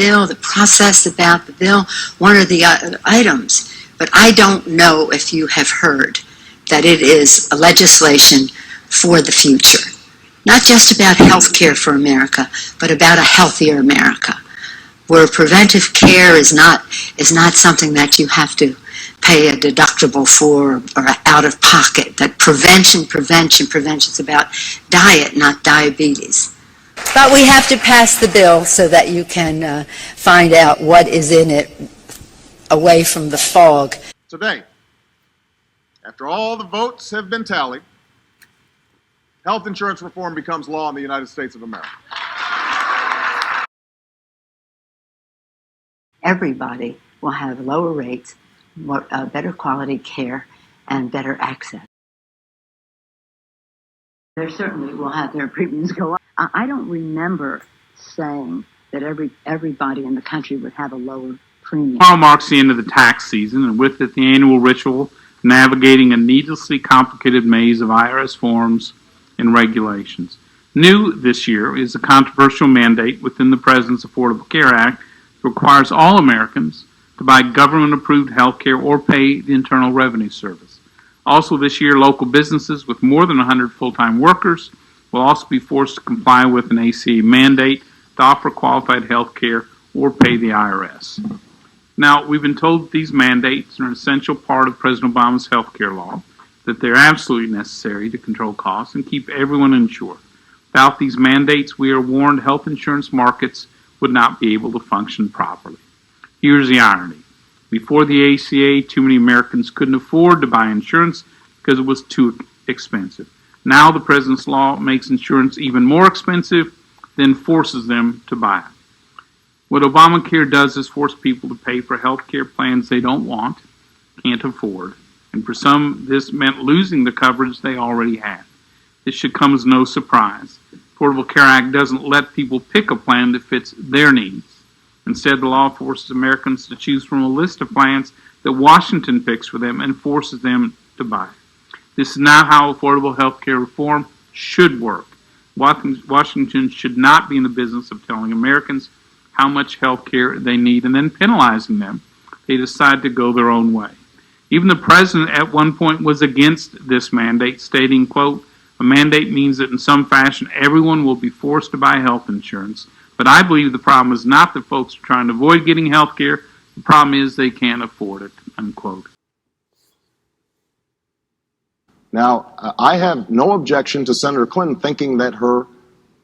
bill, the process about the bill, one of the items. But I don't know if you have heard that it is a legislation for the future. Not just about health care for America, but about a healthier America, where preventive care is not something that you have to pay a deductible for or out of pocket. That prevention is about diet, not diabetes. But we have to pass the bill so that you can find out what is in it away from the fog. Today, after all the votes have been tallied, health insurance reform becomes law in the United States of America. Everybody will have lower rates, more, better quality care, and better access. They certainly will have their premiums go up. I don't remember saying that everybody in the country would have a lower premium. Tomorrow marks the end of the tax season, and with it the annual ritual navigating a needlessly complicated maze of IRS forms and regulations. New this year is a controversial mandate within the President's Affordable Care Act that requires all Americans to buy government-approved health care or pay the Internal Revenue Service. Also this year, local businesses with more than 100 full-time workers will also be forced to comply with an ACA mandate to offer qualified health care or pay the IRS. Now, we've been told that these mandates are an essential part of President Obama's health care law, that they're absolutely necessary to control costs and keep everyone insured. Without these mandates, we are warned health insurance markets would not be able to function properly. Here's the irony. Before the ACA, too many Americans couldn't afford to buy insurance because it was too expensive. Now the President's law makes insurance even more expensive, then forces them to buy it. What Obamacare does is force people to pay for health care plans they don't want, can't afford, and for some, this meant losing the coverage they already had. This should come as no surprise. The Affordable Care Act doesn't let people pick a plan that fits their needs. Instead, the law forces Americans to choose from a list of plans that Washington picks for them and forces them to buy. This is not how affordable health care reform should work. Washington should not be in the business of telling Americans how much health care they need and then penalizing them if they decide to go their own way. Even the President at one point was against this mandate, stating, quote, "A mandate means that in some fashion everyone will be forced to buy health insurance. But I believe the problem is not that folks are trying to avoid getting health care. The problem is they can't afford it," unquote. Now, I have no objection to Senator Clinton thinking that her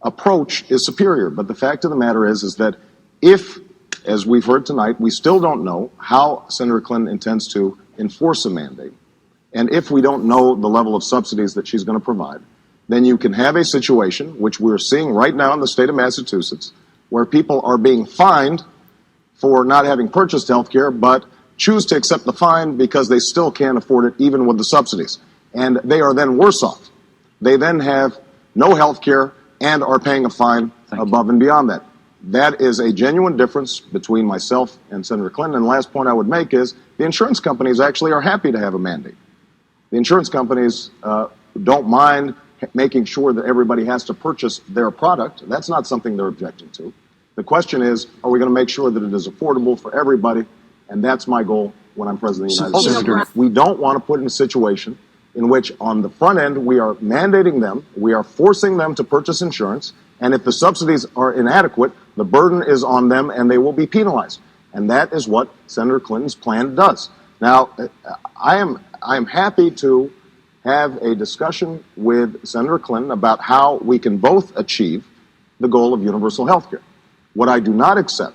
approach is superior. But the fact of the matter is that if, as we've heard tonight, we still don't know how Senator Clinton intends to enforce a mandate, and if we don't know the level of subsidies that she's going to provide, then you can have a situation, which we're seeing right now in the state of Massachusetts, where people are being fined for not having purchased health care, but choose to accept the fine because they still can't afford it even with the subsidies. And they are then worse off. They then have no health care and are paying a fine above and beyond that. That is a genuine difference between myself and Senator Clinton. And the last point I would make is the insurance companies actually are happy to have a mandate. The insurance companies don't mind making sure that everybody has to purchase their product. That's not something they're objecting to. The question is, are we going to make sure that it is affordable for everybody? And that's my goal when I'm President of the United States. We don't want to put in a situation in which on the front end we are mandating them, we are forcing them to purchase insurance, and if the subsidies are inadequate, the burden is on them and they will be penalized. And that is what Senator Clinton's plan does. Now, I am happy to have a discussion with Senator Clinton about how we can both achieve the goal of universal health care. What I do not accept,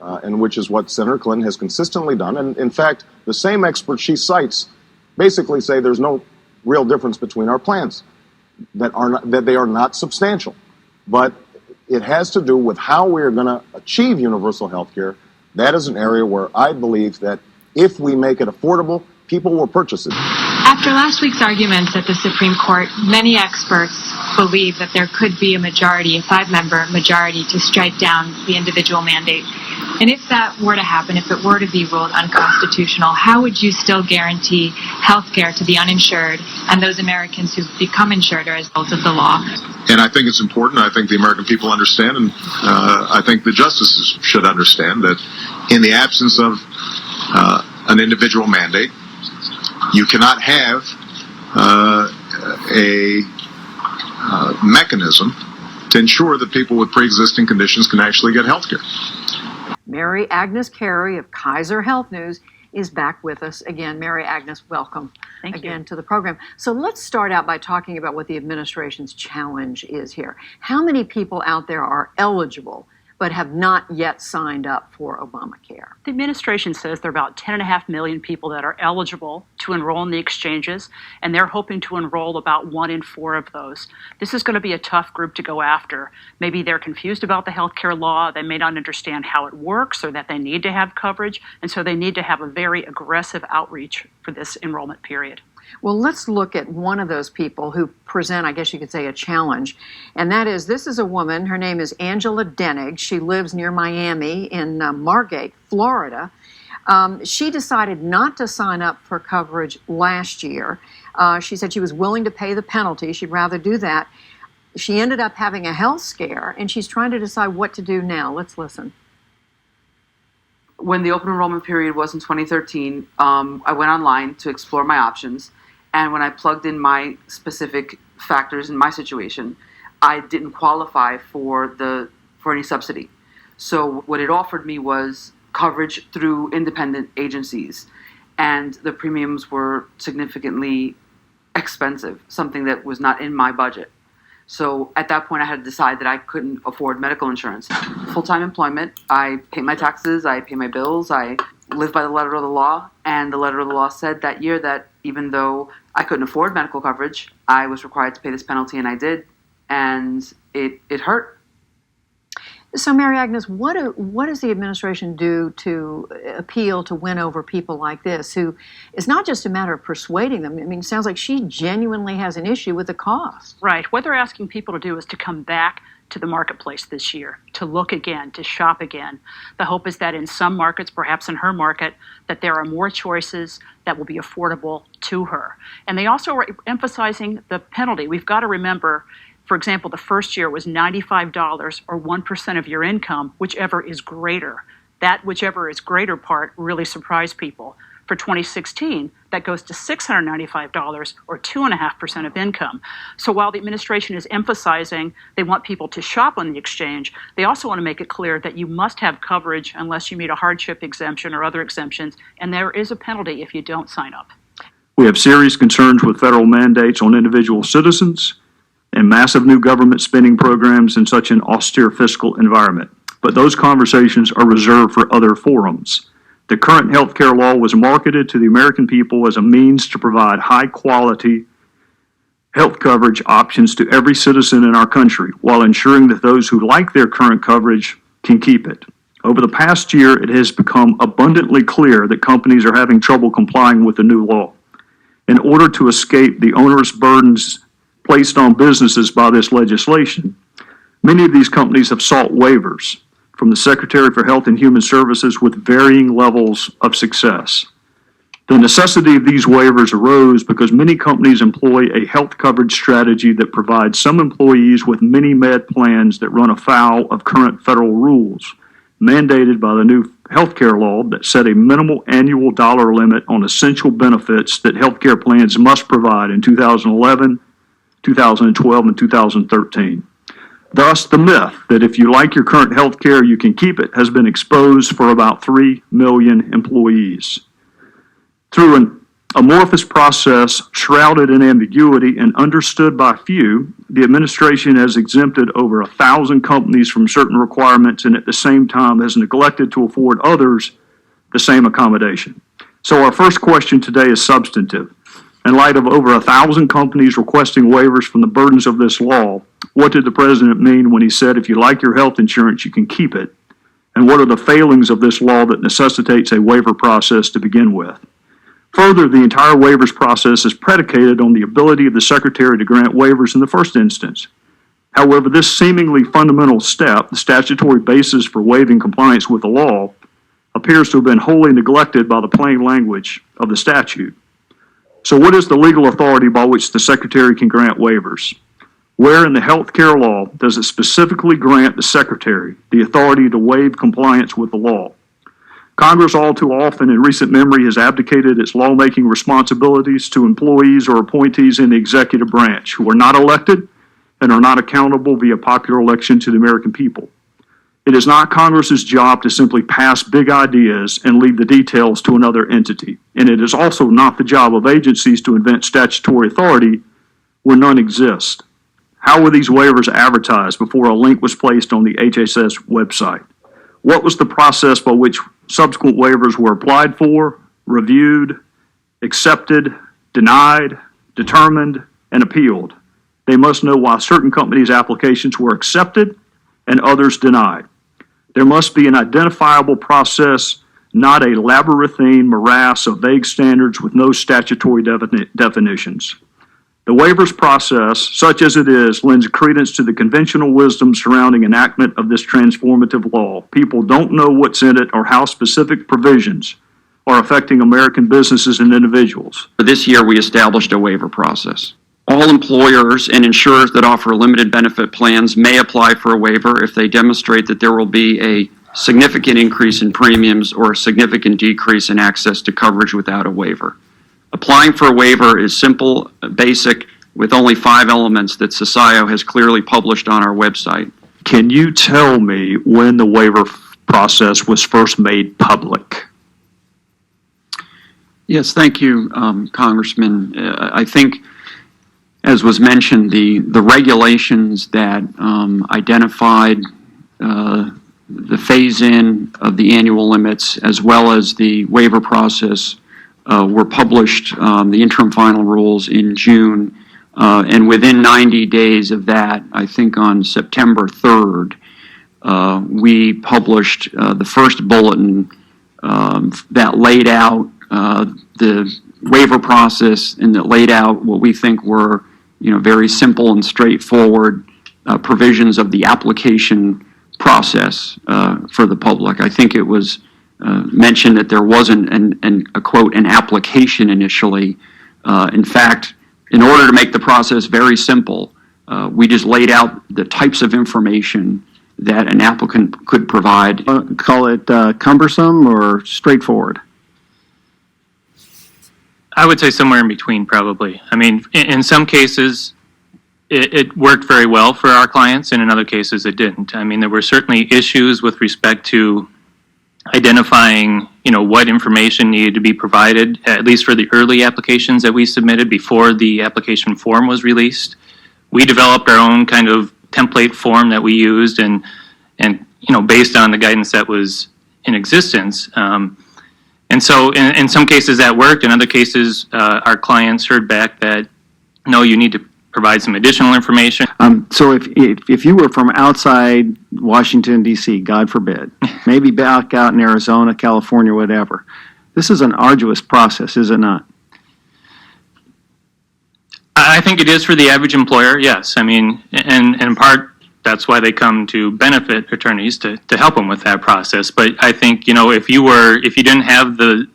and which is what Senator Clinton has consistently done, and in fact, the same experts she cites basically say there's no real difference between our plans, that they are not substantial. But it has to do with how we are going to achieve universal health care. That is an area where I believe that if we make it affordable, people will purchase it. After last week's arguments at the Supreme Court, many experts believe that there could be a majority, a 5-member majority, to strike down the individual mandate. And if that were to happen, if it were to be ruled unconstitutional, how would you still guarantee health care to the uninsured and those Americans who've become insured as a result of the law? And I think it's important. I think the American people understand, and I think the justices should understand that in the absence of an individual mandate, you cannot have a mechanism to ensure that people with pre-existing conditions can actually get health care. Mary Agnes Carey of Kaiser Health News is back with us again. Mary Agnes, welcome again to the program. So let's start out by talking about what the administration's challenge is here. How many people out there are eligible but have not yet signed up for Obamacare? The administration says there are about 10.5 million people that are eligible to enroll in the exchanges, and they're hoping to enroll about 1 in 4 of those. This is going to be a tough group to go after. Maybe they're confused about the health care law, they may not understand how it works or that they need to have coverage, and so they need to have a very aggressive outreach for this enrollment period. Well, let's look at one of those people who present, I guess you could say, a challenge. And that is, this is a woman, her name is Angela Denig. She lives near Miami in Margate, Florida. She decided not to sign up for coverage last year. She said she was willing to pay the penalty. She'd rather do that. She ended up having a health scare, and she's trying to decide what to do now. Let's listen. When the open enrollment period was in 2013, I went online to explore my options. And when I plugged in my specific factors in my situation, I didn't qualify for any subsidy. So what it offered me was coverage through independent agencies. And the premiums were significantly expensive, something that was not in my budget. So at that point, I had to decide that I couldn't afford medical insurance. Full-time employment, I pay my taxes, I pay my bills, I live by the letter of the law. And the letter of the law said that year that even though I couldn't afford medical coverage, I was required to pay this penalty, and I did. And it hurt. So, Mary Agnes, what does the administration do to appeal to win over people like this, who it's not just a matter of persuading them? I mean, it sounds like she genuinely has an issue with the cost. Right. What they're asking people to do is to come back to the marketplace this year, to look again, to shop again. The hope is that in some markets, perhaps in her market, that there are more choices that will be affordable to her. And they also are emphasizing the penalty. We've got to remember, for example, the first year was $95 or 1% of your income, whichever is greater. That whichever is greater part really surprised people. For 2016, that goes to $695 or 2.5% of income. So while the administration is emphasizing they want people to shop on the exchange, they also want to make it clear that you must have coverage unless you meet a hardship exemption or other exemptions, and there is a penalty if you don't sign up. We have serious concerns with federal mandates on individual citizens and massive new government spending programs in such an austere fiscal environment. But those conversations are reserved for other forums. The current health care law was marketed to the American people as a means to provide high-quality health coverage options to every citizen in our country, while ensuring that those who like their current coverage can keep it. Over the past year, it has become abundantly clear that companies are having trouble complying with the new law. In order to escape the onerous burdens placed on businesses by this legislation, many of these companies have sought waivers from the Secretary for Health and Human Services with varying levels of success. The necessity of these waivers arose because many companies employ a health coverage strategy that provides some employees with mini-med plans that run afoul of current federal rules, mandated by the new health care law that set a minimal annual dollar limit on essential benefits that health care plans must provide in 2011, 2012, and 2013. Thus, the myth that if you like your current health care, you can keep it has been exposed for about 3 million employees. Through an amorphous process shrouded in ambiguity and understood by few, the administration has exempted over 1,000 companies from certain requirements and at the same time has neglected to afford others the same accommodation. So our first question today is substantive. In light of over 1,000 companies requesting waivers from the burdens of this law, what did the president mean when he said, if you like your health insurance, you can keep it? And what are the failings of this law that necessitates a waiver process to begin with? Further, the entire waivers process is predicated on the ability of the Secretary to grant waivers in the first instance. However, this seemingly fundamental step, the statutory basis for waiving compliance with the law, appears to have been wholly neglected by the plain language of the statute. So what is the legal authority by which the Secretary can grant waivers? Where in the health care law does it specifically grant the Secretary the authority to waive compliance with the law? Congress all too often in recent memory has abdicated its lawmaking responsibilities to employees or appointees in the executive branch who are not elected and are not accountable via popular election to the American people. It is not Congress's job to simply pass big ideas and leave the details to another entity. And it is also not the job of agencies to invent statutory authority where none exists. How were these waivers advertised before a link was placed on the HHS website? What was the process by which subsequent waivers were applied for, reviewed, accepted, denied, determined, and appealed? They must know why certain companies' applications were accepted and others denied. There must be an identifiable process, not a labyrinthine morass of vague standards with no statutory definitions. The waivers process, such as it is, lends credence to the conventional wisdom surrounding enactment of this transformative law. People don't know what's in it or how specific provisions are affecting American businesses and individuals. For this year, we established a waiver process. All employers and insurers that offer limited benefit plans may apply for a waiver if they demonstrate that there will be a significant increase in premiums or a significant decrease in access to coverage without a waiver. Applying for a waiver is simple, basic, with only 5 elements that CSIO has clearly published on our website. Can you tell me when the waiver process was first made public? Yes, thank you, Congressman. I think, as was mentioned, the regulations that identified the phase-in of the annual limits as well as the waiver process were published, the interim final rules, in June. And within 90 days of that, I think on September 3rd, we published the first bulletin that laid out the waiver process and that laid out what we think were, very simple and straightforward provisions of the application process for the public. I think it was mentioned that there wasn't a quote, an application initially. In fact, in order to make the process very simple, we just laid out the types of information that an applicant could provide. Call it cumbersome or straightforward? I would say somewhere in between, probably. I mean, in some cases, it worked very well for our clients, and in other cases, it didn't. I mean, there were certainly issues with respect to identifying, what information needed to be provided, at least for the early applications that we submitted before the application form was released. We developed our own kind of template form that we used, and based on the guidance that was in existence. And so in some cases that worked. In other cases, our clients heard back that, no, you need to provide some additional information. So if you were from outside Washington, D.C., God forbid, maybe back out in Arizona, California, whatever, this is an arduous process, is it not? I think it is for the average employer, yes. I mean, and in part, that's why they come to benefit attorneys to help them with that process. But I think, if you didn't have the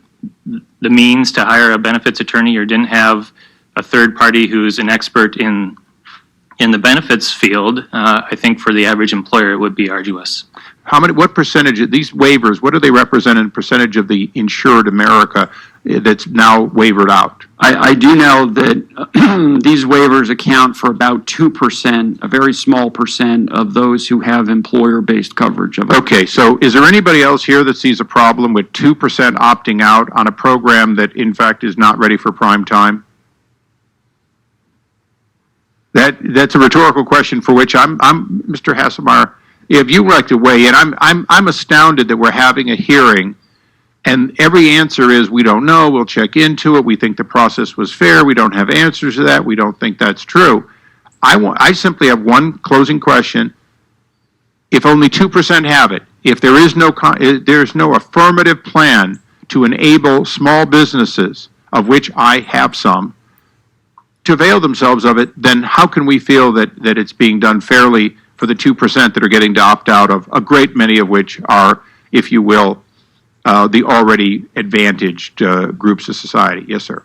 means to hire a benefits attorney or didn't have a third party who's an expert in the benefits field, I think for the average employer it would be arduous. What percentage of these waivers, what do they represent in percentage of the insured America that's now wavered out? I do know that these waivers account for about 2%, a very small percent of those who have employer-based coverage of it. Okay, so is there anybody else here that sees a problem with 2% opting out on a program that in fact is not ready for prime time? That's a rhetorical question for which I'm Mr. Hasselmeyer, if you would like to weigh in, I'm astounded that we're having a hearing and every answer is we don't know, we'll check into it, we think the process was fair, we don't have answers to that, we don't think that's true. I simply have one closing question. If only 2% have it, if there's no affirmative plan to enable small businesses, of which I have some, to avail themselves of it, then how can we feel that it's being done fairly for the 2% that are getting to opt out of, a great many of which are, if you will, the already advantaged groups of society? Yes, sir.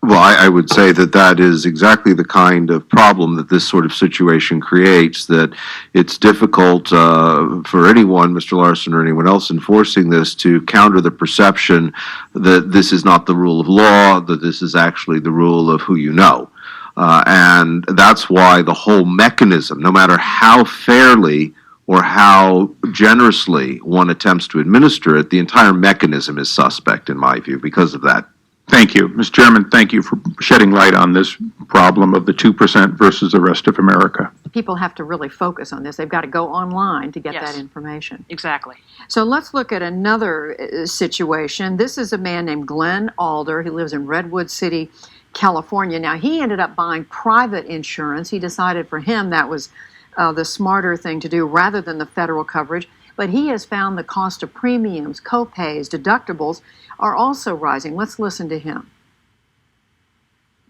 Well, I would say that that is exactly the kind of problem that this sort of situation creates, that it's difficult for anyone, Mr. Larson or anyone else enforcing this, to counter the perception that this is not the rule of law, that this is actually the rule of who you know. And that's why the whole mechanism, no matter how fairly or how generously one attempts to administer it, the entire mechanism is suspect in my view because of that. Thank you. Mr. Chairman, thank you for shedding light on this problem of the 2% versus the rest of America. People have to really focus on this. They've got to go online to get Yes. that information. Exactly. So let's look at another situation. This is a man named Glenn Alder. He lives in Redwood City, California. Now, he ended up buying private insurance. He decided for him that was the smarter thing to do rather than the federal coverage. But he has found the cost of premiums, co-pays, deductibles are also rising. Let's listen to him.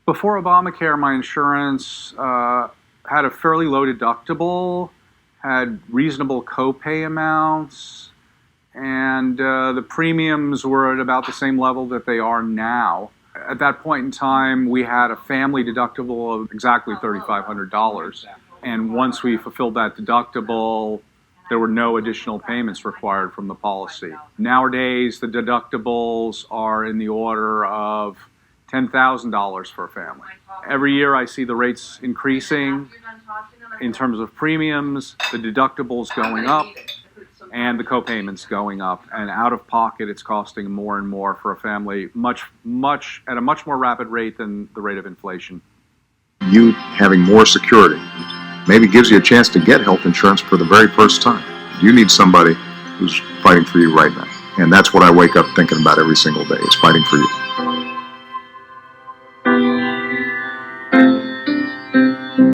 Before Obamacare, my insurance had a fairly low deductible, had reasonable co-pay amounts, and the premiums were at about the same level that they are now. At that point in time, we had a family deductible of exactly $3,500. And once we fulfilled that deductible, there were no additional payments required from the policy. Nowadays, the deductibles are in the order of $10,000 for a family. Every year I see the rates increasing in terms of premiums, the deductibles going up, and the co-payments going up. And out of pocket, it's costing more and more for a family, at a much more rapid rate than the rate of inflation. You having more security maybe gives you a chance to get health insurance for the very first time. You need somebody who's fighting for you right now. And that's what I wake up thinking about every single day. It's fighting for you.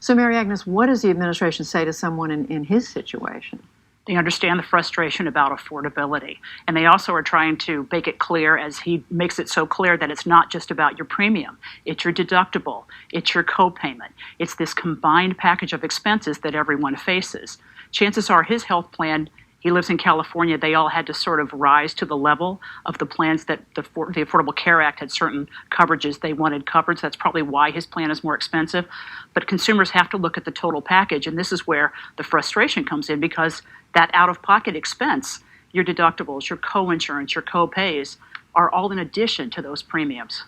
So, Mary Agnes, what does the administration say to someone in his situation? They understand the frustration about affordability. And they also are trying to make it clear, as he makes it so clear, that it's not just about your premium. It's your deductible. It's your copayment. It's this combined package of expenses that everyone faces. Chances are his health plan, he lives in California, they all had to sort of rise to the level of the plans that the Affordable Care Act had certain coverages they wanted covered. So that's probably why his plan is more expensive. But consumers have to look at the total package. And this is where the frustration comes in, because that out-of-pocket expense, your deductibles, your co-insurance, your co-pays, are all in addition to those premiums.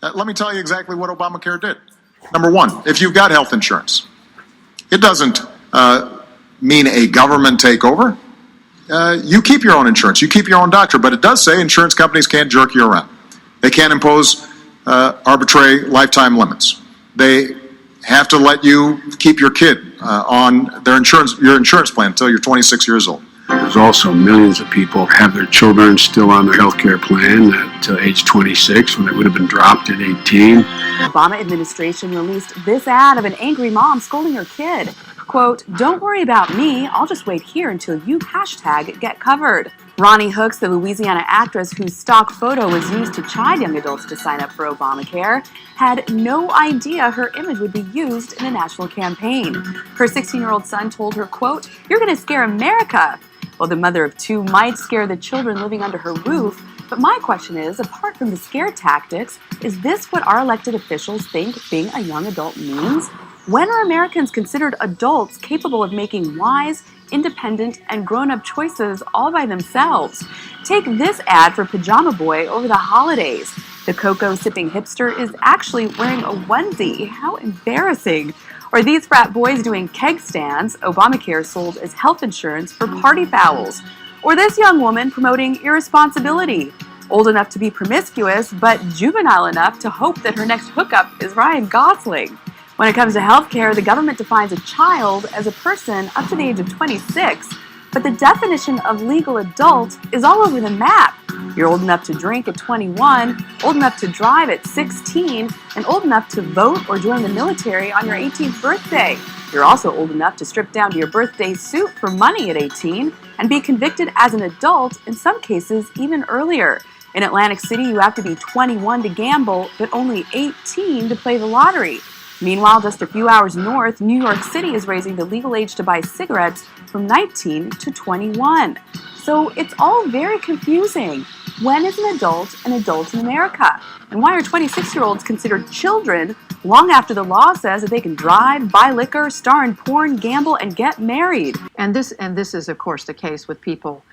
Let me tell you exactly what Obamacare did. Number one, if you've got health insurance, it doesn't mean a government takeover. You keep your own insurance, you keep your own doctor, but it does say insurance companies can't jerk you around. They can't impose arbitrary lifetime limits. They have to let you keep your kid on your insurance plan until you're 26 years old. There's also millions of people have their children still on their health care plan until age 26 when it would have been dropped at 18. Obama administration released this ad of an angry mom scolding her kid. Quote, "Don't worry about me, I'll just wait here until you #get covered." Ronnie Hooks, the Louisiana actress whose stock photo was used to chide young adults to sign up for Obamacare, had no idea her image would be used in a national campaign. Her 16-year-old son told her, quote, "You're going to scare America." Well, the mother of two might scare the children living under her roof, but my question is, apart from the scare tactics, is this what our elected officials think being a young adult means? When are Americans considered adults capable of making wise, independent, and grown-up choices all by themselves? Take this ad for Pajama Boy over the holidays. The cocoa-sipping hipster is actually wearing a onesie. How embarrassing. Or these frat boys doing keg stands, Obamacare sold as health insurance for party fouls. Or this young woman promoting irresponsibility. Old enough to be promiscuous, but juvenile enough to hope that her next hookup is Ryan Gosling. When it comes to healthcare, the government defines a child as a person up to the age of 26, but the definition of legal adult is all over the map. You're old enough to drink at 21, old enough to drive at 16, and old enough to vote or join the military on your 18th birthday. You're also old enough to strip down to your birthday suit for money at 18 and be convicted as an adult, in some cases even earlier. In Atlantic City, you have to be 21 to gamble, but only 18 to play the lottery. Meanwhile, just a few hours north, New York City is raising the legal age to buy cigarettes from 19 to 21. So it's all very confusing. When is an adult in America? And why are 26-year-olds considered children long after the law says that they can drive, buy liquor, star in porn, gamble, and get married? And this is, of course, the case with people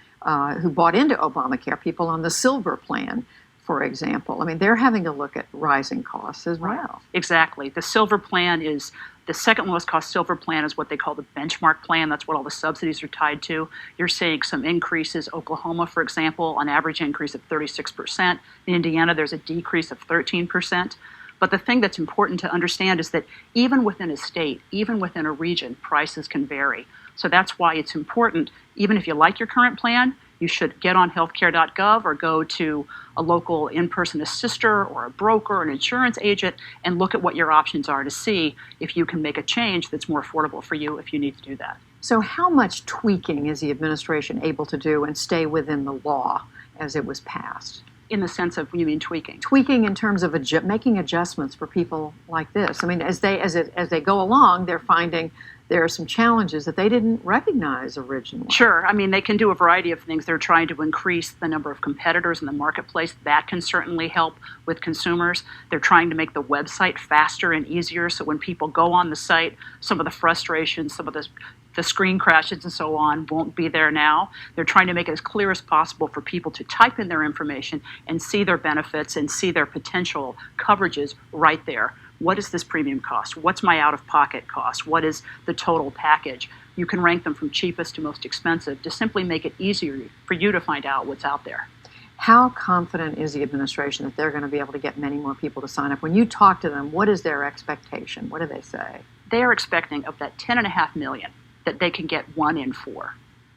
who bought into Obamacare, people on the silver plan, for example. I mean, they're having to look at rising costs as well. Exactly. The silver plan is the second lowest cost silver plan is what they call the benchmark plan. That's what all the subsidies are tied to. You're seeing some increases. Oklahoma, for example, on average increase of 36%. In Indiana, there's a decrease of 13%. But the thing that's important to understand is that even within a state, even within a region, prices can vary. So that's why it's important, even if you like your current plan, you should get on healthcare.gov or go to a local in-person assister or a broker or an insurance agent and look at what your options are to see if you can make a change that's more affordable for you if you need to do that. So how much tweaking is the administration able to do and stay within the law as it was passed? In the sense of, you mean tweaking? Tweaking in terms of making adjustments for people like this. I mean, as they go along, they're finding there are some challenges that they didn't recognize originally. Sure. I mean, they can do a variety of things. They're trying to increase the number of competitors in the marketplace. That can certainly help with consumers. They're trying to make the website faster and easier, so when people go on the site, some of the frustrations, some of the screen crashes and so on won't be there now. They're trying to make it as clear as possible for people to type in their information and see their benefits and see their potential coverages right there. What does this premium cost? What's my out-of-pocket cost? What is the total package? You can rank them from cheapest to most expensive to simply make it easier for you to find out what's out there. How confident is the administration that they're going to be able to get many more people to sign up? When you talk to them, what is their expectation? What do they say? They are expecting of that 10.5 million that they can get 1 in 4.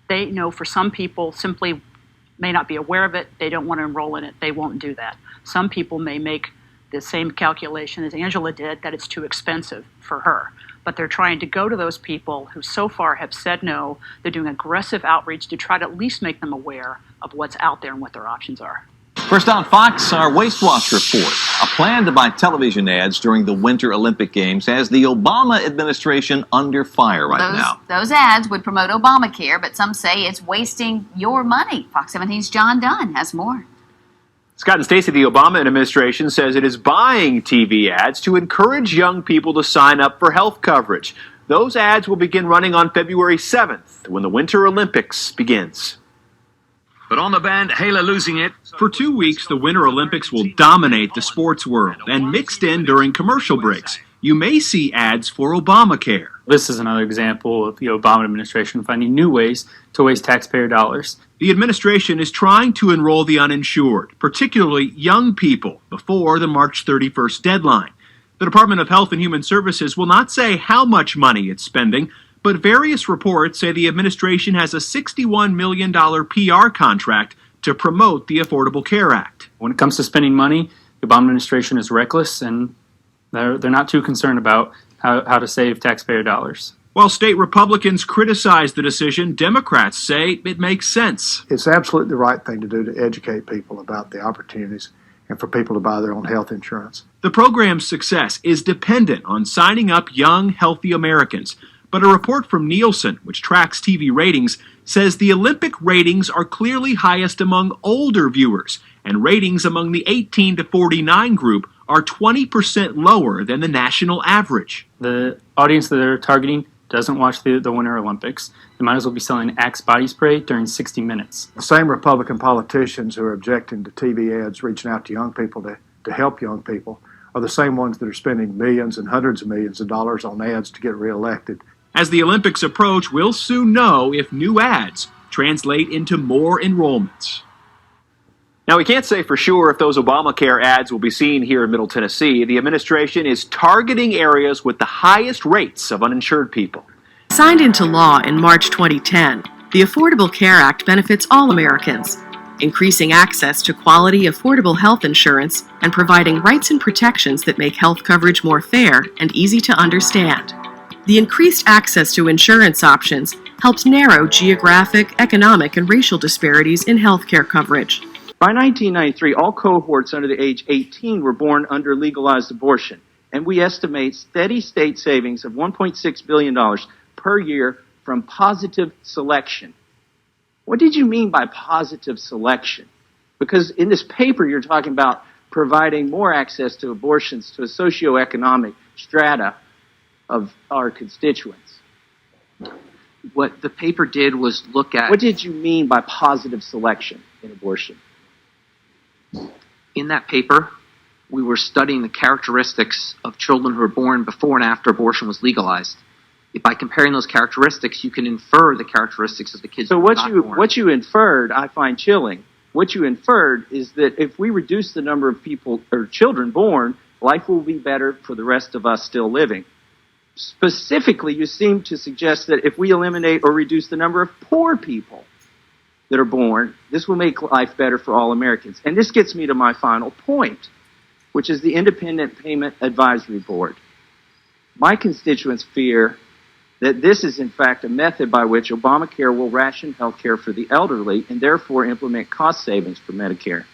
They know for some people simply may not be aware of it. They don't want to enroll in it. They won't do that. Some people may make the same calculation as Angela did, that it's too expensive for her. But they're trying to go to those people who so far have said no. They're doing aggressive outreach to try to at least make them aware of what's out there and what their options are. First on Fox, our Waste Watch report. A plan to buy television ads during the Winter Olympic Games has the Obama administration under fire right now. Those ads would promote Obamacare, but some say it's wasting your money. Fox 17's John Dunn has more. Scott and Stacey, the Obama administration says it is buying TV ads to encourage young people to sign up for health coverage. Those ads will begin running on February 7th when the Winter Olympics begins. But on the band, Hala losing it. For 2 weeks, the Winter Olympics will dominate the sports world, and mixed in during commercial breaks, you may see ads for Obamacare. This is another example of the Obama administration finding new ways to waste taxpayer dollars. The administration is trying to enroll the uninsured, particularly young people, before the March 31st deadline. The Department of Health and Human Services will not say how much money it's spending, but various reports say the administration has a $61 million PR contract to promote the Affordable Care Act. When it comes to spending money, the Obama administration is reckless, and they're not too concerned about how to save taxpayer dollars. While state Republicans criticize the decision, Democrats say it makes sense. It's absolutely the right thing to do to educate people about the opportunities and for people to buy their own health insurance. The program's success is dependent on signing up young, healthy Americans. But a report from Nielsen, which tracks TV ratings, says the Olympic ratings are clearly highest among older viewers, and ratings among the 18 to 49 group are 20% lower than the national average. The audience that they're targeting doesn't watch the Winter Olympics. They might as well be selling Axe body spray during 60 Minutes. The same Republican politicians who are objecting to TV ads reaching out to young people to help young people are the same ones that are spending millions and hundreds of millions of dollars on ads to get reelected. As the Olympics approach, we'll soon know if new ads translate into more enrollments. Now, we can't say for sure if those Obamacare ads will be seen here in Middle Tennessee. The administration is targeting areas with the highest rates of uninsured people. Signed into law in March 2010, the Affordable Care Act benefits all Americans, increasing access to quality, affordable health insurance and providing rights and protections that make health coverage more fair and easy to understand. The increased access to insurance options helps narrow geographic, economic, and racial disparities in healthcare coverage. By 1993, all cohorts under the age 18 were born under legalized abortion. and we estimate steady state savings of $1.6 billion per year from positive selection. What did you mean by positive selection? Because in this paper, you're talking about providing more access to abortions to a socioeconomic strata of our constituents. What the paper did was look at... What did you mean by positive selection in abortion? In that paper, we were studying the characteristics of children who were born before and after abortion was legalized. By comparing those characteristics, you can infer the characteristics of the kids who were not born. What you inferred, I find chilling. What you inferred is that if we reduce the number of people or children born, life will be better for the rest of us still living. Specifically, you seem to suggest that if we eliminate or reduce the number of poor people that are born, this will make life better for all Americans. And this gets me to my final point, which is the Independent Payment Advisory Board. My constituents fear that this is in fact a method by which Obamacare will ration health care for the elderly and therefore implement cost savings for Medicare.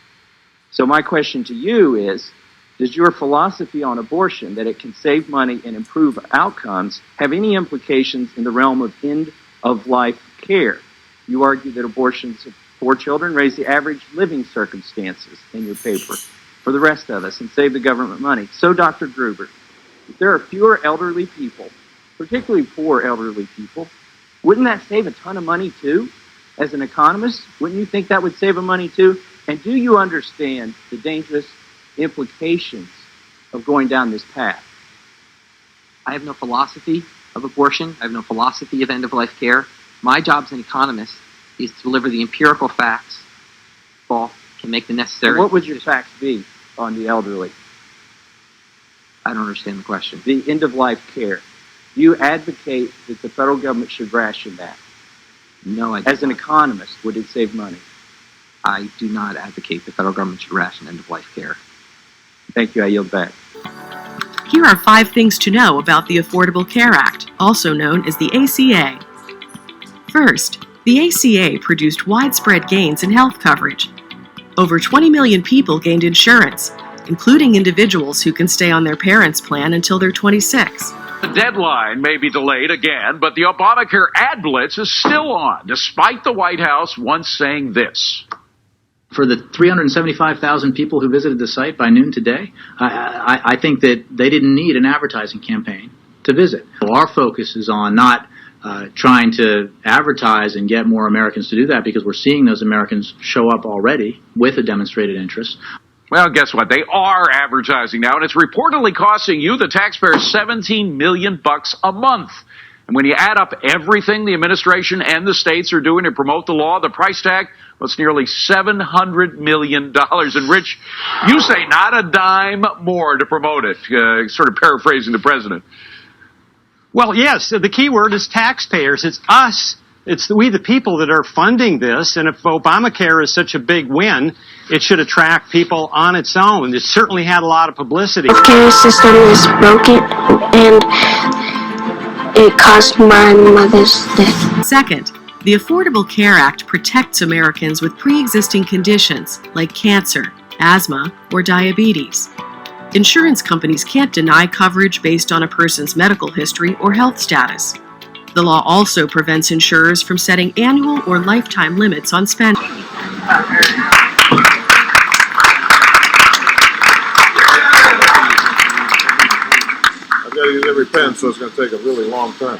So my question to you is, does your philosophy on abortion, that it can save money and improve outcomes, have any implications in the realm of end-of-life care? You argue that abortions of poor children raise the average living circumstances in your paper for the rest of us and save the government money. So, Dr. Gruber, if there are fewer elderly people, particularly poor elderly people, wouldn't that save a ton of money too? As an economist, wouldn't you think that would save money too? And do you understand the dangerous implications of going down this path? I have no philosophy of abortion. I have no philosophy of end-of-life care. My job as an economist is to deliver the empirical facts. Paul can make the necessary... And what would your facts be on the elderly? I don't understand the question. The end-of-life care. Do you advocate that the federal government should ration that? No, I do As an economist, would it save money? I do not advocate the federal government should ration end-of-life care. Thank you. I yield back. Here are 5 things to know about the Affordable Care Act, also known as the ACA. First, the ACA produced widespread gains in health coverage. Over 20 million people gained insurance, including individuals who can stay on their parents' plan until they're 26. The deadline may be delayed again, but the Obamacare ad blitz is still on, despite the White House once saying this. For the 375,000 people who visited the site by noon today, I think that they didn't need an advertising campaign to visit. Our focus is on not trying to advertise and get more Americans to do that, because we're seeing those Americans show up already with a demonstrated interest. Well, guess what? They are advertising now, and it's reportedly costing you, the taxpayer, $17 million a month. And when you add up everything the administration and the states are doing to promote the law, the price tag was nearly $700 million. And Rich, you say not a dime more to promote it, sort of paraphrasing the president. Well, yes, the key word is taxpayers. It's us. It's we, the people, that are funding this. And if Obamacare is such a big win, it should attract people on its own. It certainly had a lot of publicity. The care system is broken, and it caused my mother's death. Second, the Affordable Care Act protects Americans with pre-existing conditions like cancer, asthma, or diabetes. Insurance companies can't deny coverage based on a person's medical history or health status. The law also prevents insurers from setting annual or lifetime limits on spending. I've got to use every pen, so it's going to take a really long time.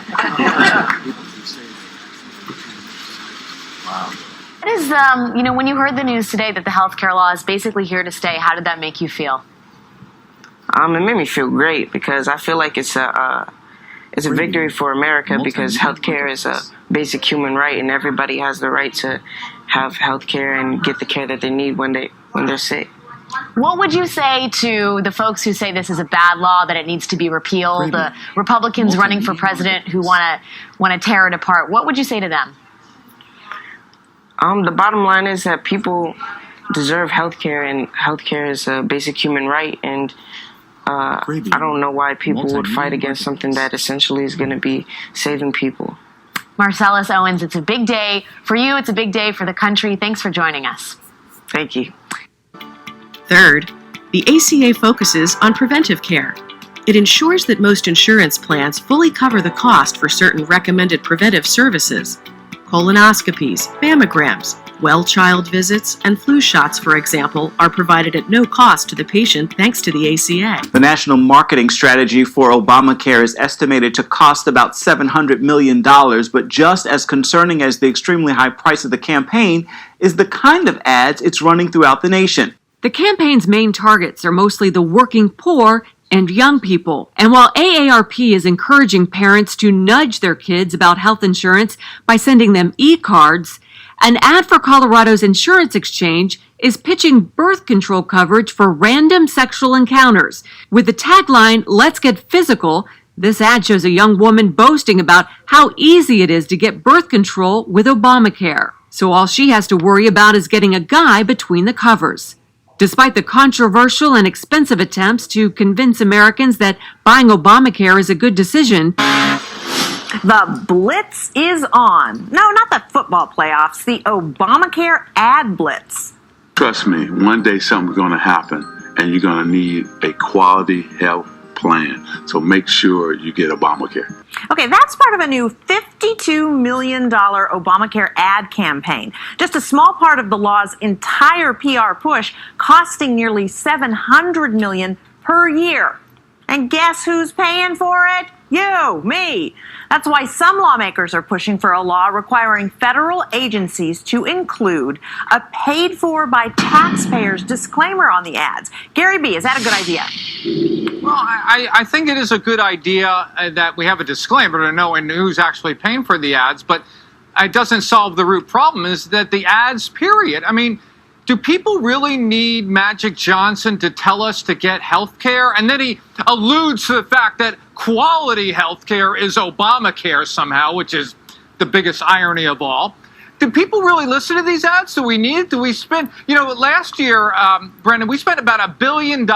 What is, when you heard the news today that the health care law is basically here to stay, how did that make you feel? It made me feel great, because I feel like it's a victory for America, because healthcare is a basic human right, and everybody has the right to have healthcare and get the care that they need when they're sick. What would you say to the folks who say this is a bad law, that it needs to be repealed, the Republicans running for president who want to tear it apart? What would you say to them? The bottom line is that people deserve healthcare, and healthcare is a basic human right, and I don't know why people would fight against something that essentially is going to be saving people. Marcellus Owens, it's a big day for you. It's a big day for the country. Thanks for joining us. Thank you. Third, the ACA focuses on preventive care. It ensures that most insurance plans fully cover the cost for certain recommended preventive services. Colonoscopies, mammograms, well child visits, and flu shots, for example, are provided at no cost to the patient thanks to the ACA. The national marketing strategy for Obamacare is estimated to cost about $700 million, but just as concerning as the extremely high price of the campaign is the kind of ads it's running throughout the nation. The campaign's main targets are mostly the working poor and young people. And while AARP is encouraging parents to nudge their kids about health insurance by sending them e-cards, an ad for Colorado's insurance exchange is pitching birth control coverage for random sexual encounters. With the tagline, "Let's get physical," this ad shows a young woman boasting about how easy it is to get birth control with Obamacare. So all she has to worry about is getting a guy between the covers. Despite the controversial and expensive attempts to convince Americans that buying Obamacare is a good decision, the blitz is on. No, not the football playoffs, the Obamacare ad blitz. Trust me, one day something's going to happen, and you're going to need a quality health plan. So make sure you get Obamacare. Okay, that's part of a new $52 million Obamacare ad campaign. Just a small part of the law's entire PR push, costing nearly $700 million per year. And guess who's paying for it? You, me. That's why some lawmakers are pushing for a law requiring federal agencies to include a paid-for by taxpayers disclaimer on the ads. Gary B., is that a good idea? Well, I think it is a good idea that we have a disclaimer to know who's actually paying for the ads, but it doesn't solve the root problem, is that the ads, period. I mean, do people really need Magic Johnson to tell us to get health care? And then he alludes to the fact that quality health care is Obamacare somehow, which is the biggest irony of all. Do people really listen to these ads? Do we need it? Do we spend, last year, Brendan, we spent about $1 billion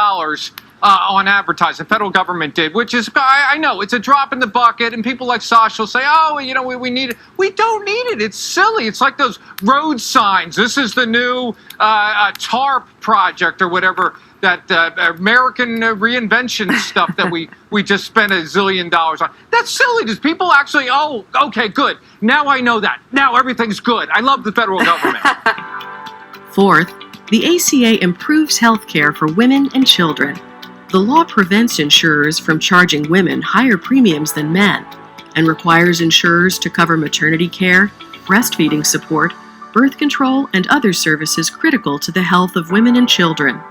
on advertising. The federal government did, which is, I know, it's a drop in the bucket, and people like Sasha will say, we need it. We don't need it. It's silly. It's like those road signs. This is the new TARP project or whatever, that American reinvention stuff that we just spent $1 zillion on. That's silly. Does people actually, okay, good. Now I know that. Now everything's good. I love the federal government. Fourth, the ACA improves health care for women and children. The law prevents insurers from charging women higher premiums than men and requires insurers to cover maternity care, breastfeeding support, birth control, and other services critical to the health of women and children.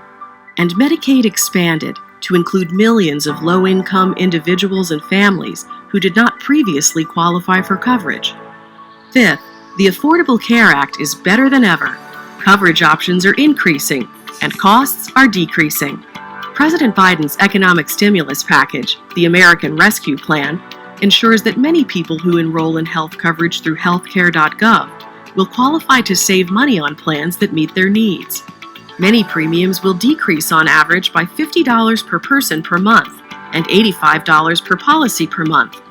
And Medicaid expanded to include millions of low-income individuals and families who did not previously qualify for coverage. Fifth, the Affordable Care Act is better than ever. Coverage options are increasing, and costs are decreasing. President Biden's economic stimulus package, the American Rescue Plan, ensures that many people who enroll in health coverage through healthcare.gov will qualify to save money on plans that meet their needs. Many premiums will decrease on average by $50 per person per month and $85 per policy per month.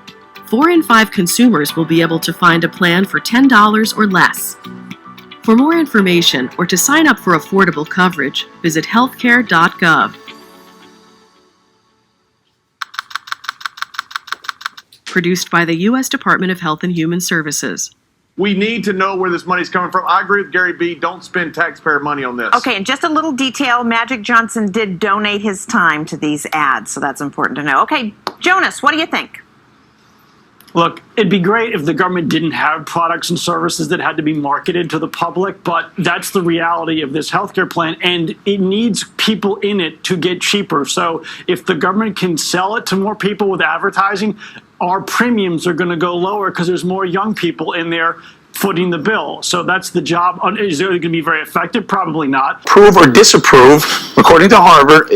4 in 5 consumers will be able to find a plan for $10 or less. For more information or to sign up for affordable coverage, visit healthcare.gov. Produced by the U.S. Department of Health and Human Services. We need to know where this money's coming from. I agree with Gary B. Don't spend taxpayer money on this. Okay, and just a little detail. Magic Johnson did donate his time to these ads, so that's important to know. Okay, Jonas, what do you think? Look, it'd be great if the government didn't have products and services that had to be marketed to the public, but that's the reality of this healthcare plan, and it needs people in it to get cheaper. So if the government can sell it to more people with advertising, our premiums are going to go lower because there's more young people in there footing the bill. So that's the job. Is it going to be very effective? Probably not. Approve or disapprove, according to Harvard,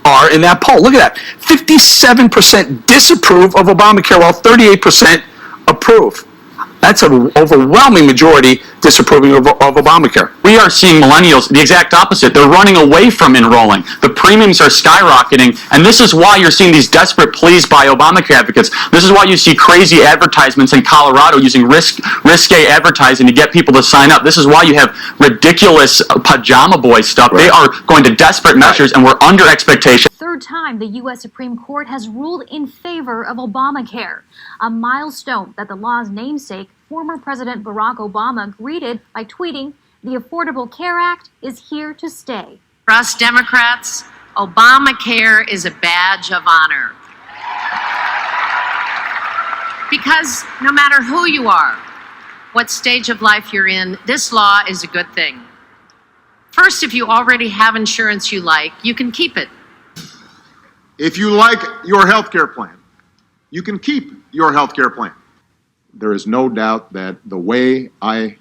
are in that poll. Look at that. 57% disapprove of Obamacare, while 38% approve. That's an overwhelming majority disapproving of Obamacare. We are seeing millennials the exact opposite. They're running away from enrolling. The premiums are skyrocketing, and this is why you're seeing these desperate pleas by Obamacare advocates. This is why you see crazy advertisements in Colorado using risque advertising to get people to sign up. This is why you have ridiculous pajama boy stuff. Right. They are going to desperate measures, and we're under expectation. Third time the U.S. Supreme Court has ruled in favor of Obamacare, a milestone that the law's namesake, former President Barack Obama, greeted by tweeting, "The Affordable Care Act is here to stay." For us Democrats, Obamacare is a badge of honor. Because no matter who you are, what stage of life you're in, this law is a good thing. First, if you already have insurance you like, you can keep it. If you like your health care plan, you can keep your health care plan. There is no doubt that the way I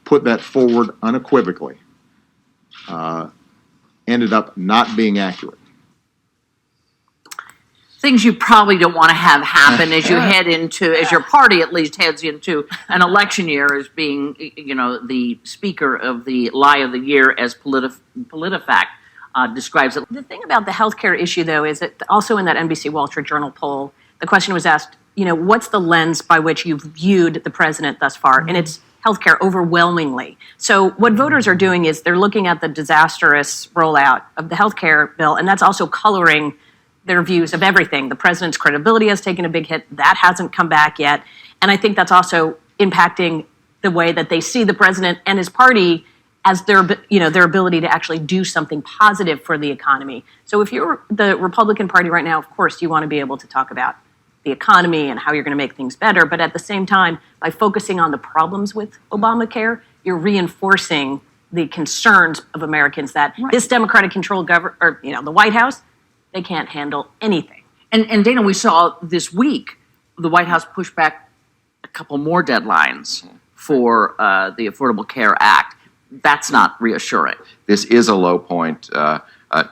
put that forward unequivocally ended up not being accurate. Things you probably don't want to have happen as you head into, as your party at least heads into an election year as being, the speaker of the lie of the year, as PolitiFact describes it. The thing about the healthcare issue, though, is that also in that NBC Wall Street Journal poll, the question was asked, what's the lens by which you've viewed the president thus far? And it's healthcare overwhelmingly. So what voters are doing is they're looking at the disastrous rollout of the healthcare bill, and that's also coloring their views of everything. The president's credibility has taken a big hit. That hasn't come back yet. And I think that's also impacting the way that they see the president and his party as their ability to actually do something positive for the economy. So if you're the Republican Party right now, of course, you want to be able to talk about the economy and how you're going to make things better. But at the same time, by focusing on the problems with Obamacare, you're reinforcing the concerns of Americans that this Democratic-controlled the White House, they can't handle anything. And Dana, we saw this week the White House push back a couple more deadlines for the Affordable Care Act. That's not reassuring. This is a low point.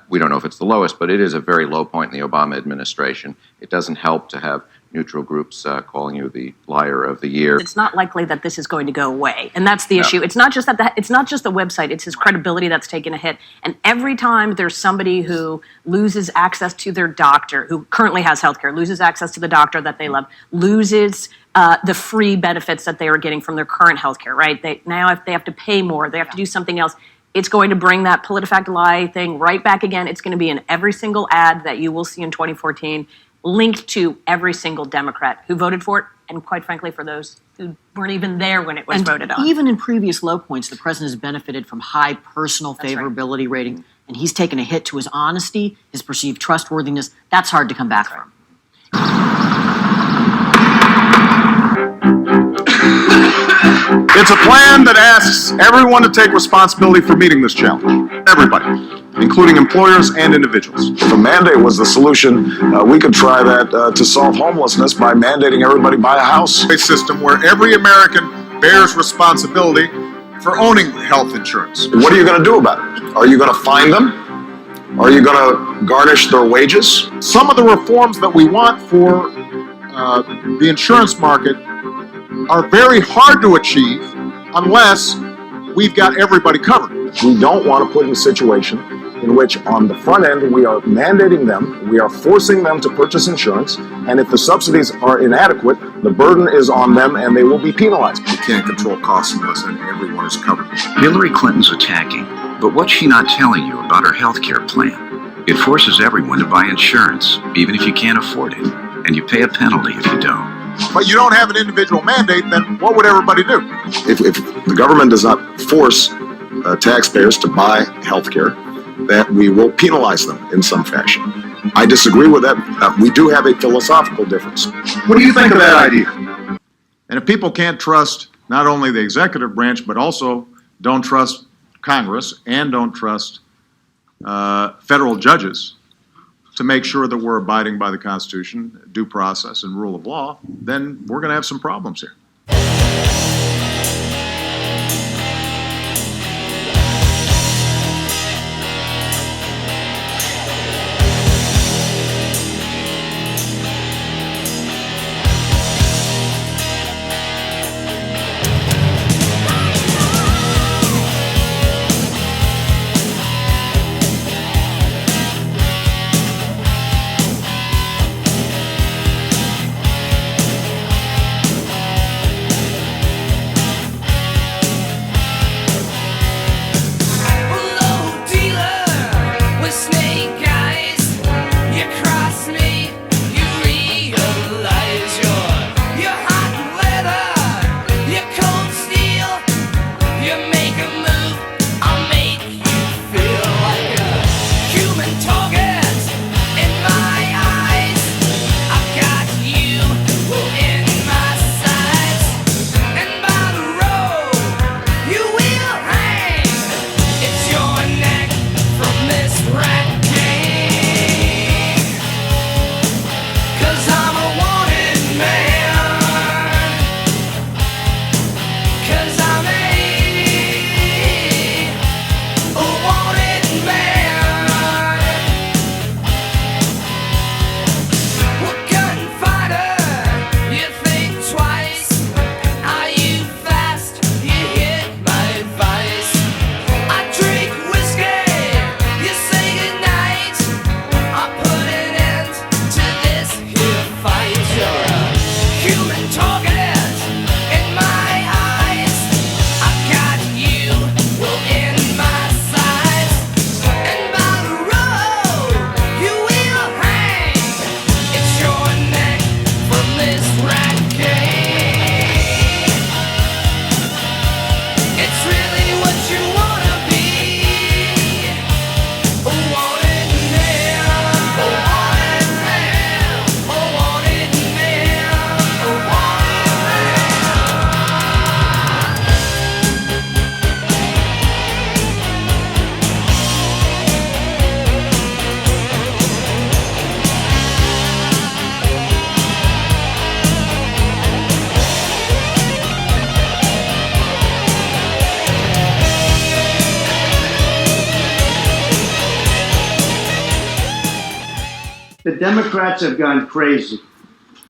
We don't know if it's the lowest, but it is a very low point in the Obama administration. It doesn't help to have neutral groups calling you the liar of the year. It's not likely that this is going to go away, and that's the issue. It's not just it's not just the website; it's his credibility that's taken a hit. And every time there's somebody who loses access to their doctor, who currently has health care, loses access to the doctor that they love, loses the free benefits that they were getting from their current health care, right? If they have to pay more, they have to do something else. It's going to bring that PolitiFact lie thing right back again. It's going to be in every single ad that you will see in 2014, linked to every single Democrat who voted for it, and quite frankly, for those who weren't even there when it was voted on. Even in previous low points, the president has benefited from high personal favorability rating, and he's taken a hit to his honesty, his perceived trustworthiness. That's hard to come back from. It's a plan that asks everyone to take responsibility for meeting this challenge. Everybody, including employers and individuals. If a mandate was the solution, we could try that to solve homelessness by mandating everybody buy a house. A system where every American bears responsibility for owning health insurance. What are you going to do about it? Are you going to fine them? Are you going to garnish their wages? Some of the reforms that we want for the insurance market are very hard to achieve unless we've got everybody covered. We don't want to put in a situation in which on the front end we are mandating them, we are forcing them to purchase insurance, and if the subsidies are inadequate, the burden is on them and they will be penalized. We can't control costs unless everyone is covered. Hillary Clinton's attacking, but what's she not telling you about her health care plan? It forces everyone to buy insurance, even if you can't afford it, and you pay a penalty if you don't. But you don't have an individual mandate, then what would everybody do? If the government does not force taxpayers to buy health care, that we will penalize them in some fashion. I disagree with that. We do have a philosophical difference. What do you think of that idea? And if people can't trust not only the executive branch, but also don't trust Congress and don't trust federal judges to make sure that we're abiding by the Constitution, due process, and rule of law, then we're going to have some problems here. The Democrats have gone crazy.